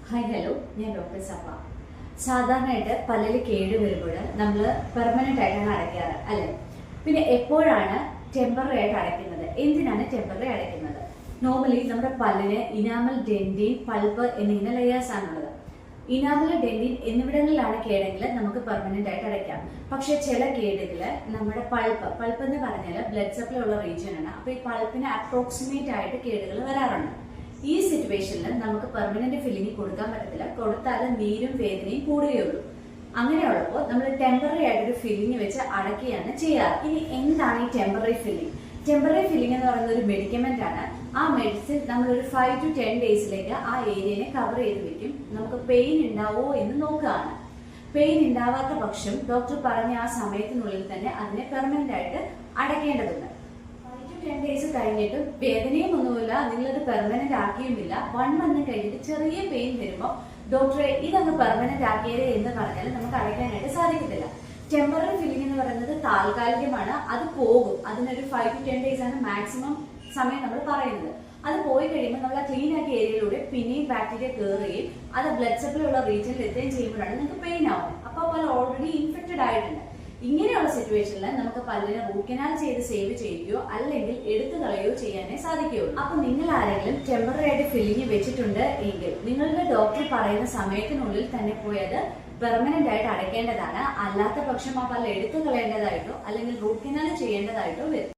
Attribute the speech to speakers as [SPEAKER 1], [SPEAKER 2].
[SPEAKER 1] Hi hello, ഞാൻ doctor സഭ. സാധാരണയായിട്ട് പല്ലിൽ കേട് വരുമ്പോൾ നമ്മൾ പെർമനന്റ് ആയിട്ടാണ് അടയ്ക്കാറ് അല്ലെ. പിന്നെ എപ്പോഴാണ് ടെമ്പററി ആയിട്ട് അടയ്ക്കുന്നത്? എന്തിനാണ് ടെമ്പററി അടയ്ക്കുന്നത്? നോർമലി നമ്മുടെ പല്ലിന് ഇനാമൽ, ഡെന്റിൻ, പൾപ്പ് എന്നിങ്ങനെ ലെയേഴ്സ് ആണുള്ളത്. ഇനാമൽ, ഡെന്റിൻ എന്നിവിടങ്ങളിലാണ് കേടെങ്കിൽ നമുക്ക് പെർമനന്റ് ആയിട്ട് അടയ്ക്കാം. പക്ഷെ ചില കേടുകള് നമ്മുടെ പൾപ്പ് എന്ന് പറഞ്ഞാൽ ബ്ലഡ് സപ്ലൈ ഉള്ള റീജിയൻ ആണ്. അപ്പൊ ഈ പൾപ്പിന് അപ്രോക്സിമേറ്റ് ആയിട്ട് കേടുകൾ വരാറുണ്ട്. ഈ സിറ്റുവേഷനിൽ നമുക്ക് പെർമനന്റ് ഫില്ലിംഗ് കൊടുക്കാൻ പറ്റത്തില്ല. കൊടുത്താൽ നീരും വേദനയും കൂടുകയുള്ളൂ. അങ്ങനെയുള്ളപ്പോൾ നമ്മൾ ടെമ്പററി ആയിട്ടൊരു ഫില്ലിംഗ് വെച്ച് അടയ്ക്കുകയാണ് ചെയ്യാറ്. ഇനി എന്താണ് ഈ ടെമ്പററി ഫില്ലിംഗ്? ടെമ്പററി ഫില്ലിംഗ് എന്ന് പറയുന്നത് ഒരു മെഡിക്കമെന്റ് ആണ്. ആ മെഡിസിൻ നമ്മൾ ഒരു 5 to 10 ഡേയ്സിലേക്ക് ആ ഏരിയനെ കവർ ചെയ്ത് വെക്കും. നമുക്ക് പെയിൻ ഉണ്ടാവോ എന്ന് നോക്കുകയാണ്. പെയിൻ ഉണ്ടാവാത്ത പക്ഷം ഡോക്ടർ പറഞ്ഞ ആ സമയത്തിനുള്ളിൽ തന്നെ അതിനെ പെർമനന്റ് ആയിട്ട് അടയ്ക്കേണ്ടതുണ്ട്. 10 ഡേയ്സ് കഴിഞ്ഞിട്ട് വേദനയും ഒന്നുമില്ല, നിങ്ങളത് പെർമനന്റ് ആക്കിയുമില്ല, 1 മന്ത് കഴിഞ്ഞിട്ട് ചെറിയ പെയിൻ വരുമ്പോൾ ഡോക്ടറെ ഇതങ്ങ് പെർമനന്റ് ആക്കിയത് എന്ന് പറഞ്ഞാൽ നമുക്ക് അടയ്ക്കാനായിട്ട് സാധിക്കത്തില്ല. ടെമ്പററി ഫില്ലിംഗ് എന്ന് പറയുന്നത് താൽക്കാലികമാണ്. അത് പോകും. അതിനൊരു 5 to 10 ഡേയ്സ് ആണ് മാക്സിമം സമയം നമ്മൾ പറയുന്നത്. അത് പോയി കഴിയുമ്പോൾ നമ്മൾ ആ ക്ലീൻ ആക്കിയ ഏരിയയിലൂടെ പിന്നെയും ബാക്ടീരിയ കയറുകയും അത് ബ്ലഡ് സപ്ലൈ ഉള്ള റീജിയനിൽ എത്തുകയും ചെയ്യുമ്പോഴാണ് നിങ്ങൾക്ക് പെയിൻ ആവുന്നത്. അപ്പോൾ പല ഓൾറെഡി ഇൻഫെക്റ്റഡ് ആയിട്ടുണ്ട്. ഇങ്ങനെയുള്ള സിറ്റുവേഷനിൽ നമുക്ക് പല്ലിനെ റൂട്ട് കനാൽ ചെയ്ത് സേവ് ചെയ്യുകയോ അല്ലെങ്കിൽ എടുത്തു കളയോ ചെയ്യാനേ സാധിക്കുകയുള്ളൂ. അപ്പൊ നിങ്ങൾ ആരെങ്കിലും ടെമ്പററി ആയിട്ട് ഫില്ലിംഗ് വെച്ചിട്ടുണ്ട് എങ്കിൽ നിങ്ങളുടെ ഡോക്ടർ പറയുന്ന സമയത്തിനുള്ളിൽ തന്നെ പോയി അത് പെർമനന്റ് ആയിട്ട് അടയ്ക്കേണ്ടതാണ്. അല്ലാത്ത പക്ഷം ആ പല്ല് എടുത്തു കളയേണ്ടതായിട്ടോ അല്ലെങ്കിൽ റൂട്ട് കനാൽ ചെയ്യേണ്ടതായിട്ടോ വരും.